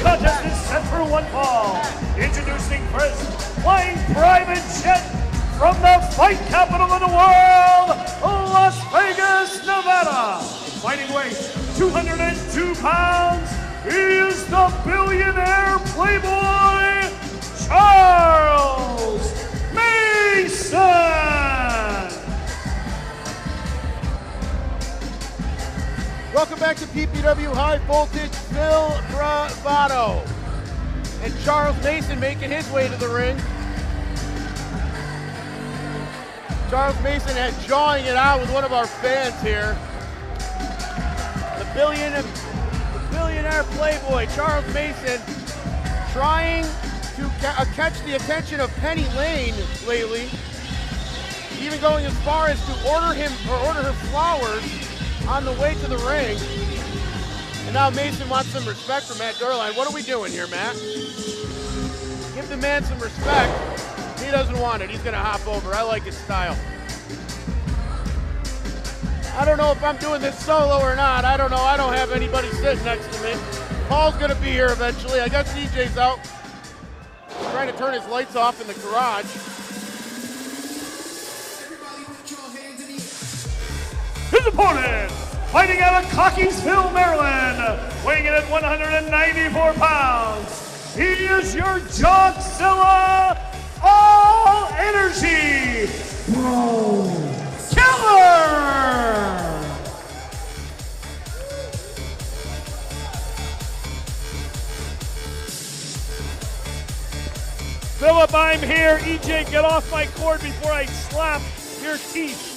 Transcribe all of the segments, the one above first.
contest is set for one fall. Introducing first, flying private jet from the fight capital of the world, Las Vegas, Nevada. Fighting weight, 202 pounds. He is the billionaire playboy, Charles Mason. Welcome back to PPW High Voltage. Phil Bravado and Charles Mason making his way to the ring. Charles Mason jawing it out with one of our fans here. The billionaire playboy, Charles Mason, trying to catch the attention of Penny Lane lately, even going as far as to order her flowers on the way to the ring. And now Mason wants some respect from Matt Durline. What are we doing here, Matt? Give the man some respect. He doesn't want it. He's going to hop over. I like his style. I don't know if I'm doing this solo or not. I don't know. I don't have anybody sitting next to me. Paul's going to be here eventually. I got CJ's out. He's trying to turn his lights off in the garage. His opponent, fighting out of Cockeysville, Maryland, weighing in at 194 pounds. He is your Jockzilla All Energy Breaux Keller. Philip, I'm here. EJ, get off my cord before I slap your teeth.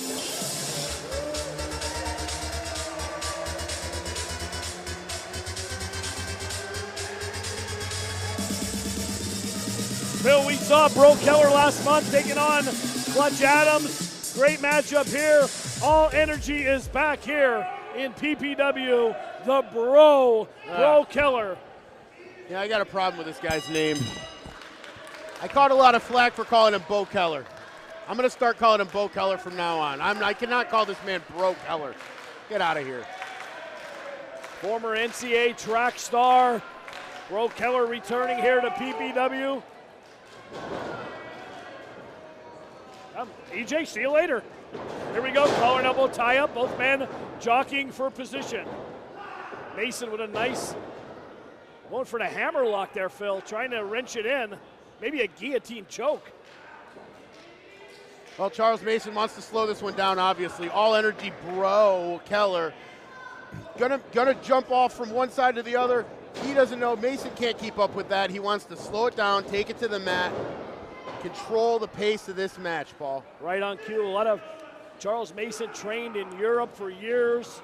Phil, we saw Breaux Keller last month taking on Clutch Adams. Great matchup here. All Energy is back here in PPW. The Breaux Keller. Yeah, I got a problem with this guy's name. I caught a lot of flack for calling him Bo Keller. I'm going to start calling him Bo Keller from now on. I cannot call this man Breaux Keller. Get out of here. Former NCAA track star. Breaux Keller returning here to PPW. EJ, see you later. Here we go, collar and elbow tie up, both men jockeying for position. Mason with a nice, going for the hammer lock there, Phil, trying to wrench it in. Maybe a guillotine choke. Well, Charles Mason wants to slow this one down, obviously. All Energy Breaux Keller. Gonna jump off from one side to the other. He doesn't know. Mason can't keep up with that. He wants to slow it down, take it to the mat, control the pace of this match, Paul. Right on cue. A lot of Charles Mason trained in Europe for years,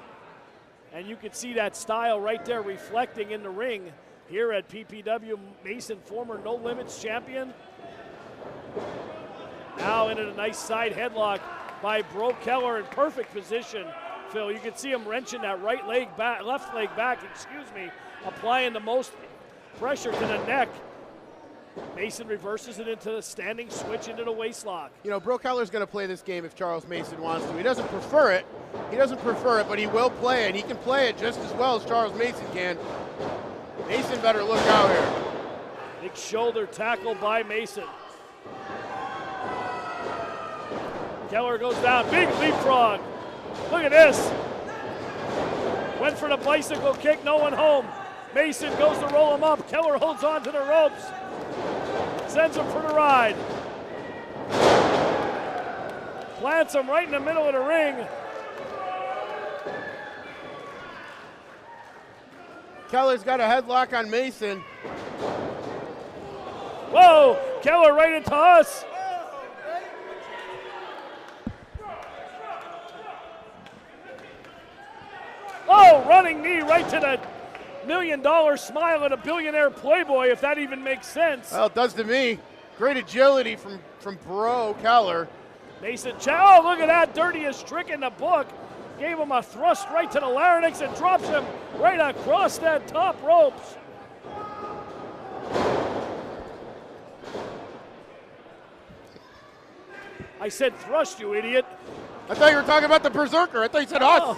and you can see that style right there reflecting in the ring here at PPW. Mason, former No Limits champion. Now into a nice side headlock by Breaux Keller in perfect position. Phil, you can see him wrenching that right leg back, left leg back, applying the most pressure to the neck. Mason reverses it into the standing switch into the waist lock. You know, Breaux Keller's going to play this game if Charles Mason wants to. He doesn't prefer it. But he will play it. He can play it just as well as Charles Mason can. Mason better look out here. Big shoulder tackle by Mason. Keller goes down, big leapfrog. Look at this. Went for the bicycle kick, no one home. Mason goes to roll him up. Keller holds on to the ropes. Sends him for the ride. Plants him right in the middle of the ring. Keller's got a headlock on Mason. Whoa, Keller right into us. Oh, running knee right to the $1 million smile at a billionaire playboy, if that even makes sense. Well, it does to me. Great agility from Breaux Keller. Mason, oh, look at that, dirtiest trick in the book. Gave him a thrust right to the larynx and drops him right across that top ropes. I said thrust, you idiot. I thought you were talking about the Berserker. I thought you said us.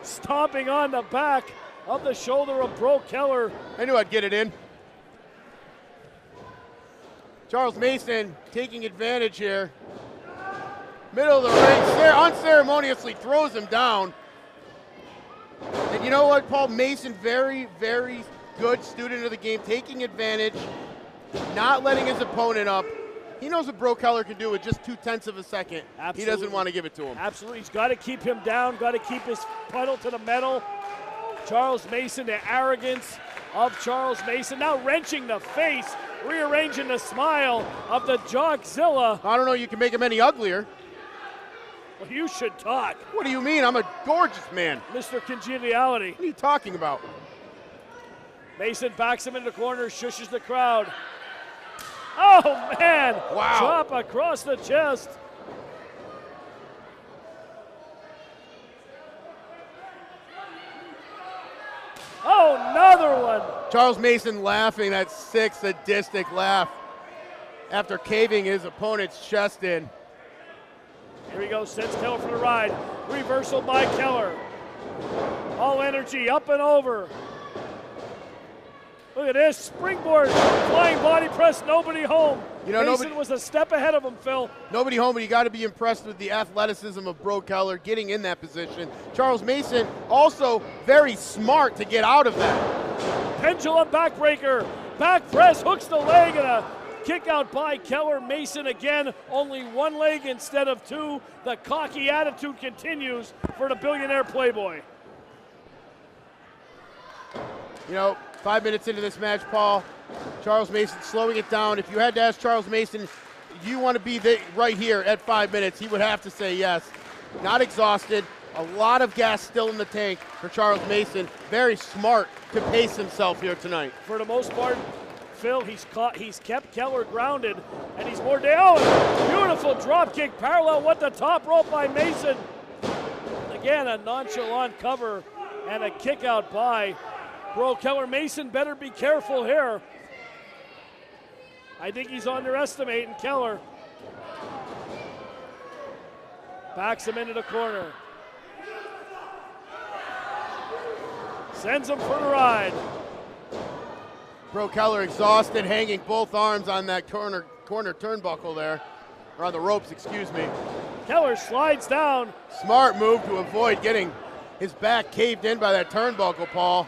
Stomping on the back of the shoulder of Breaux Keller. I knew I'd get it in. Charles Mason taking advantage here. Middle of the ring, unceremoniously throws him down. And you know what, Paul? Mason, very, very good student of the game, taking advantage, not letting his opponent up. He knows what Breaux Keller can do with just 0.2 of a second. Absolutely. He doesn't want to give it to him. Absolutely, he's got to keep him down, got to keep his pedal to the metal. Charles Mason, the arrogance of Charles Mason, now wrenching the face, rearranging the smile of the Jockzilla. I don't know, you can make him any uglier. Well, you should talk. What do you mean? I'm a gorgeous man. Mr. Congeniality. What are you talking about? Mason backs him into the corner, shushes the crowd. Oh, man. Wow. Chop across the chest. Oh, another one. Charles Mason laughing, that sick, sadistic laugh after caving his opponent's chest in. Here he goes, sends Keller for the ride. Reversal by Keller. All energy, up and over. Look at this, springboard, flying body press, nobody home. You know, Mason was a step ahead of him, Phil. Nobody home, but you got to be impressed with the athleticism of Breaux Keller getting in that position. Charles Mason also very smart to get out of that. Pendulum backbreaker, back press, hooks the leg, and a kick out by Keller. Mason again, only one leg instead of two. The cocky attitude continues for the billionaire playboy. You know, 5 minutes into this match, Paul, Charles Mason slowing it down. If you had to ask Charles Mason, do you want to be right here at 5 minutes, he would have to say yes. Not exhausted, a lot of gas still in the tank for Charles Mason. Very smart to pace himself here tonight. For the most part, Phil, he's kept Keller grounded, and he's more down. Beautiful drop kick, parallel with the top rope by Mason. Again, a nonchalant cover and a kick out by Breaux Keller. Mason better be careful here. I think he's underestimating Keller. Backs him into the corner. Sends him for the ride. Breaux Keller exhausted, hanging both arms on that corner turnbuckle there, or on the ropes, excuse me. Keller slides down. Smart move to avoid getting his back caved in by that turnbuckle, Paul.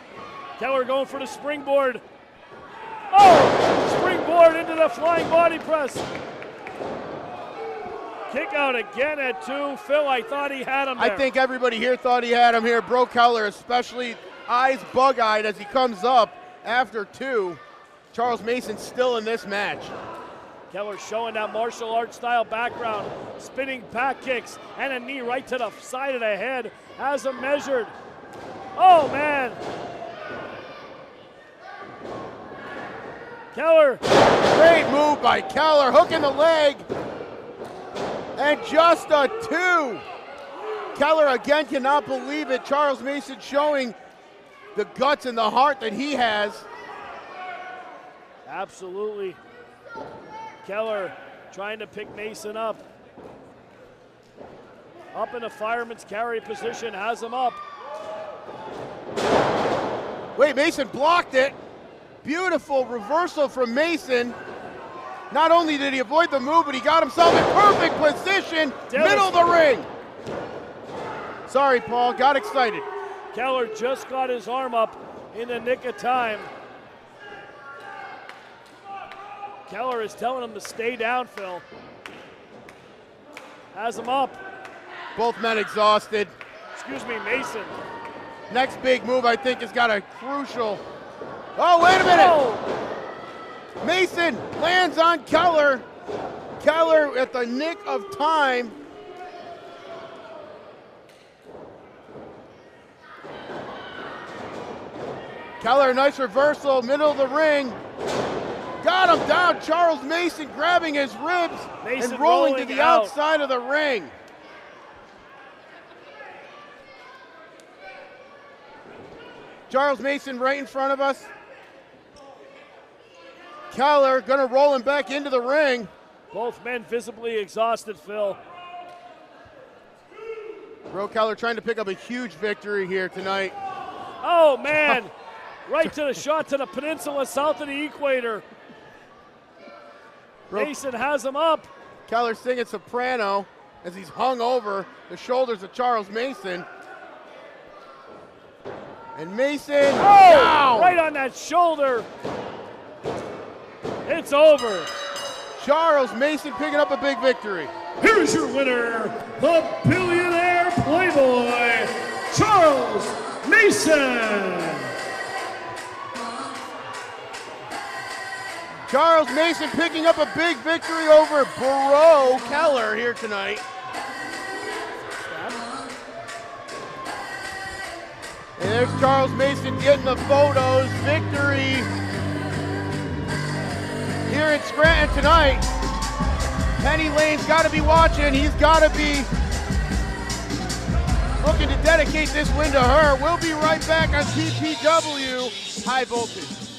Keller going for the springboard. Oh! Springboard into the flying body press. Kick out again at 2. Phil, I thought he had him there. I think everybody here thought he had him here. Breaux Keller, especially eyes bug-eyed as he comes up after 2. Charles Mason still in this match. Keller showing that martial arts style background. Spinning back kicks and a knee right to the side of the head. Has him measured. Oh, man. Keller. Great move by Keller, hooking the leg. And just a 2. Keller again cannot believe it. Charles Mason showing the guts and the heart that he has. Absolutely. Keller trying to pick Mason up. Up in a fireman's carry position, has him up. Wait, Mason blocked it. Beautiful reversal from Mason. Not only did he avoid the move, but he got himself in perfect position, middle of the ring. Sorry, Paul, got excited. Keller just got his arm up in the nick of time. Keller is telling him to stay down, Phil. Has him up. Both men exhausted. Excuse me, Mason. Next big move, I think, has got a crucial. Oh, wait a minute. Oh. Mason lands on Keller. Keller at the nick of time. Keller, nice reversal, middle of the ring. Got him down. Charles Mason grabbing his ribs Mason and rolling to the out. outside of the ring. Charles Mason right in front of us. Keller gonna roll him back into the ring. Both men visibly exhausted, Phil. Breaux Keller trying to pick up a huge victory here tonight. Oh, man. Right to the shot to the peninsula south of the equator. Mason has him up. Keller singing soprano as he's hung over the shoulders of Charles Mason. And Mason down. Right on that shoulder. It's over. Charles Mason picking up a big victory. Here's your winner, the billionaire playboy, Charles Mason. Charles Mason picking up a big victory over Breaux Keller here tonight. And there's Charles Mason getting the photos. Victory here in Scranton tonight. Penny Lane's got to be watching. He's got to be looking to dedicate this win to her. We'll be right back on PPW High Voltage.